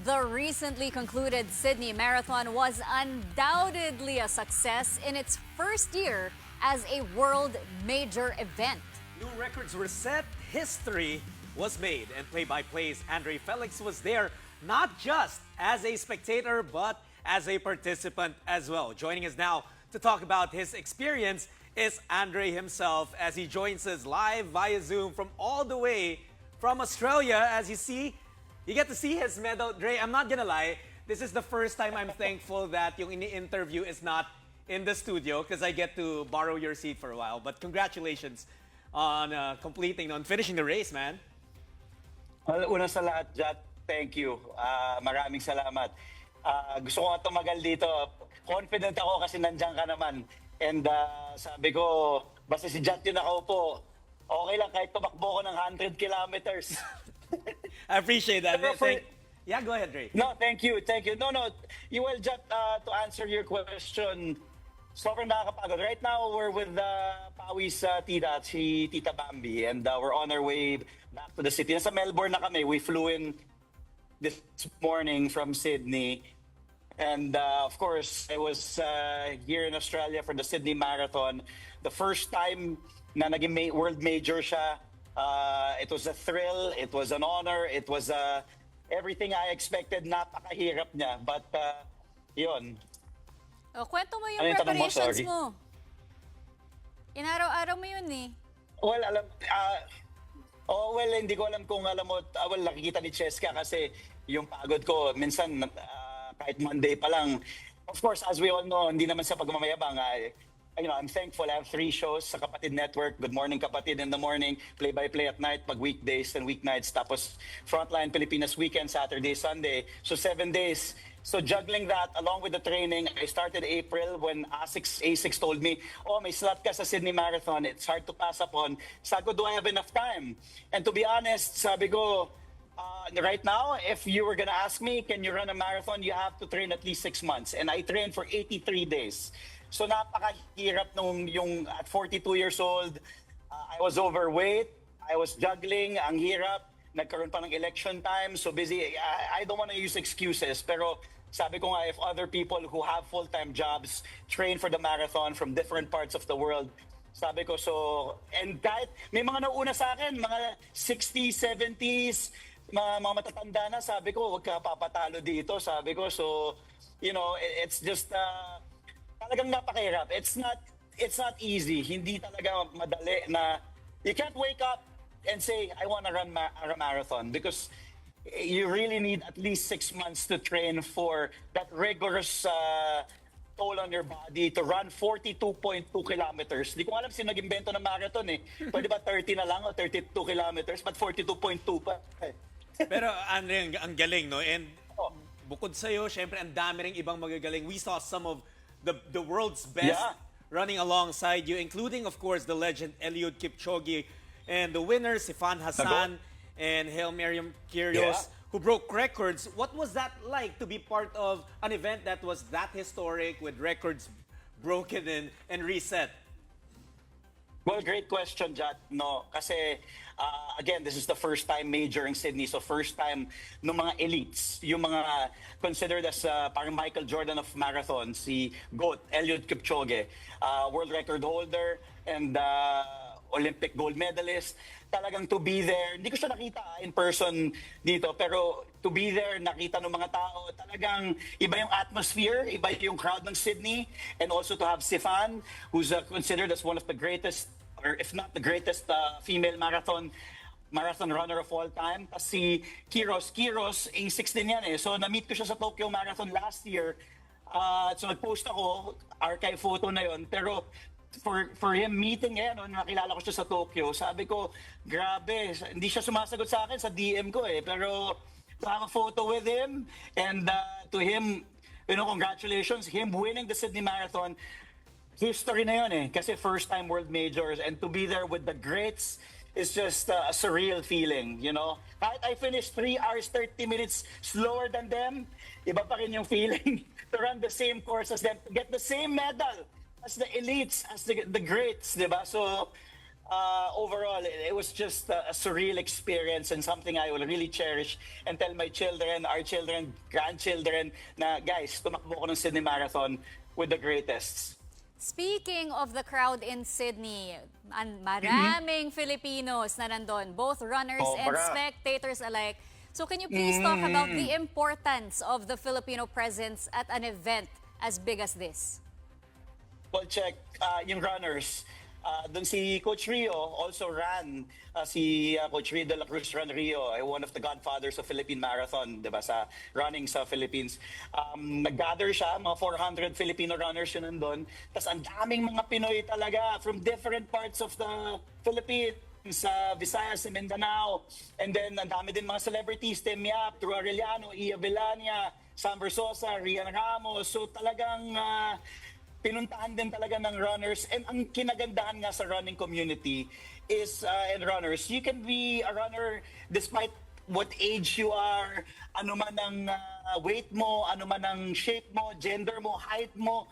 The recently concluded Sydney Marathon was undoubtedly a success in its first year as a world major event. New records were set, history was made, and play-by-play's Felix was there not just as a spectator but as a participant as well. Joining us now to talk about his experience is Andre himself as he joins us live via Zoom from all the way from Australia. As you see, you get to see his medal. Dre, I'm not gonna lie, this is the first time I'm thankful that yung ini-interview is not in the studio because I get to borrow your seat for a while. But congratulations on finishing the race, man. Well, una sa lahat, Jat, thank you. Maraming salamat. Gusto ko nga tumagal dito. Confident ako kasi nandiyan ka naman. And sabi ko, basta si Jat yung nakaupo, okay lang kahit tumakbo ko ng 100 kilometers. I appreciate that. Yeah, go ahead, Ray. No, thank you. No, you will just to answer your question. Sobrang nakakapagod. Right now, we're with Pawi's tita, si Tita Bambi, and we're on our way back to the city. Nasa Melbourne na kami. We flew in this morning from Sydney. And of course, I was here in Australia for the Sydney Marathon. The first time na naging world major siya. It was a thrill, it was an honor, it was everything I expected. Napakahirap niya. But yun. Kwento mo yung Ano yung tanong mo? preparations Sorry. mo. Inaraw-araw mo yun eh. Well, hindi ko alam kung alam mo, nakikita ni Cheska kasi yung pagod ko, minsan kahit Monday pa lang. Of course, as we all know, hindi naman sa pagmamayabang, I'm thankful. I have 3 shows sa Kapatid Network. Good Morning Kapatid in the morning, play-by-play at night, pag weekdays and weeknights. Tapos Frontline Pilipinas weekend, Saturday, Sunday. So 7 days. So juggling that along with the training, I started April when A6 told me, oh, may slot ka sa Sydney Marathon. It's hard to pass upon. Sabi ko, do I have enough time? And to be honest, sabi ko, right now, if you were gonna ask me, can you run a marathon, you have to train at least 6 months. And I trained for 83 days. So napakahirap nung yung at 42 years old, I was overweight, I was juggling, ang hirap, nagkaroon pa ng election time, so busy. I don't want to use excuses, pero sabi ko nga, if other people who have full-time jobs train for the marathon from different parts of the world, sabi ko, so, and kahit may mga nauna sa akin, mga 60s, 70s, mga matatanda na, sabi ko, huwag ka papatalo dito, sabi ko, so, it's just, talagang napakahirap. It's not easy. Hindi talaga madali na you can't wake up and say, I want to run a marathon because you really need at least 6 months to train for that rigorous toll on your body to run 42.2 kilometers. Di ko alam sino nag-invento ng marathon eh. Pwede ba 30 na lang o 32 kilometers but 42.2 pa. Pero Andre, ang galing, no? And bukod sa'yo, syempre, ang dami ring ibang magagaling. We saw some of the world's best running alongside you, including, of course, the legend Eliud Kipchoge and the winners, Sifan Hassan and Hail Miriam Kyrgios, who broke records. What was that like to be part of an event that was that historic with records broken and reset? Well, great question, Jat. No, kasi again, this is the first time major in Sydney. So first time ng mga elites, yung mga considered as parang Michael Jordan of marathon, si GOAT, Eliud Kipchoge, world record holder and Olympic gold medalist. Talagang to be there, hindi ko siya nakita in person dito, pero to be there, nakita ng mga tao, talagang iba yung atmosphere, iba yung crowd ng Sydney, and also to have Sifan, who's considered as one of the greatest, or if not the greatest female marathon runner of all time. Tapos si Kyrgios, A6 din yan eh. So na-meet ko siya sa Tokyo Marathon last year. So nag-post ako, archive photo na yon. Pero for him meeting nakilala ko siya sa Tokyo, sabi ko, grabe, hindi siya sumasagot sa akin sa DM ko eh. Pero to have a photo with him and to him, congratulations, him winning the Sydney Marathon. History na yun eh, kasi first time world majors and to be there with the greats is just a surreal feeling, Kahit I finished 3 hours, 30 minutes slower than them, iba pa rin yung feeling to run the same course as them, to get the same medal as the elites, as the greats, di ba? So, overall, it was just a surreal experience and something I will really cherish and tell my children, our children, grandchildren, na guys, tumakbo ko ng Sydney Marathon with the greatest. Speaking of the crowd in Sydney, maraming Filipinos na nandun, both runners and Sobra. spectators alike. So can you please talk about the importance of the Filipino presence at an event as big as this? Well, check yung runners. Doon si Coach Rio also ran. Si Coach Rio de la Cruz ran Rio, one of the godfathers of Philippine Marathon, di ba, sa running sa Philippines. Nag-gather siya, mga 400 Filipino runners yun nandun. Tapos ang daming mga Pinoy talaga from different parts of the Philippines. Sa Visayas, sa Mindanao. And then, ang dami din mga celebrities, Tim Yap, Drew Arellano, Ia Villania, Sam Versosa, Rian Ramos. So talagang pinuntahan din talaga ng runners. And ang kinagandahan nga sa running community is, and runners, you can be a runner despite what age you are, ano man ang weight mo, ano man ang shape mo, gender mo, height mo,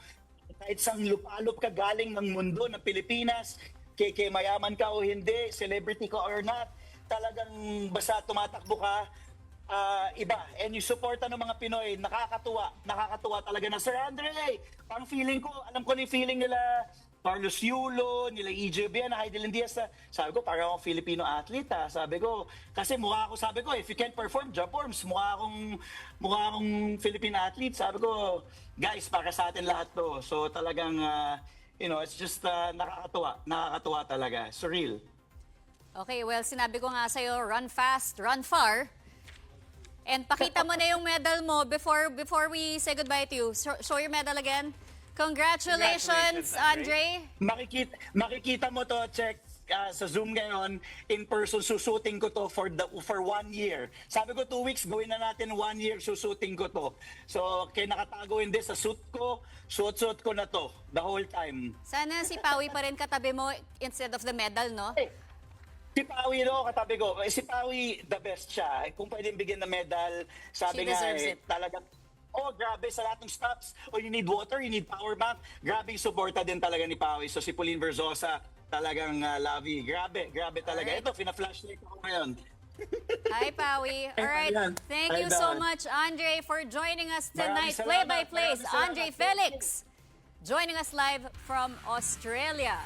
kahit sang lupalop ka galing ng mundo ng Pilipinas, kay mayaman ka o hindi, celebrity ka or not, talagang basta tumatakbo ka, iba. And yung suporta ng mga Pinoy, nakakatuwa talaga na, Sir Andre, parang feeling ko, alam ko na yung feeling nila, Carlos Yulo, nila EJ Biana, Heidelin Diaz, sabi ko, parang akong Filipino athlete, sabi ko, kasi mukha ako, sabi ko, if you can't perform, job forms, mukha akong Filipino athlete, sabi ko, guys, para sa atin lahat to. So talagang, it's just nakakatuwa talaga, surreal. Okay, well, sinabi ko nga sa'yo, run fast, run far. And pakita mo na yung medal mo before we say goodbye to you. Show your medal again. Congratulations, Andre. Makikita mo to, check sa Zoom ngayon, in person, susuting ko to for 1 year. Sabi ko 2 weeks, gawin na natin 1 year, susuting ko to. So, kaya nakatago hindi sa suit ko, suot ko na to, the whole time. Sana si Pawi pa rin katabi mo instead of the medal, no? Si Pawi, katabi ko. Si Pawi, the best siya. Kung pwedeng bigyan ng medal, sabi She nga, deserves it. talagang, grabe, sa lahat ng stops. You need water, you need power bank. Grabe yung suporta din talaga ni Pawi. So si Pauline Verzosa, talagang lavi. Grabe talaga. Alright. Ito, fina-flashlight ako ngayon. Hi, Pawi. All right. Ayan. Thank you so much, Andre, for joining us tonight. Maraming salamat. Play-by-play, Maraming salamat. Andre Felix, joining us live from Australia.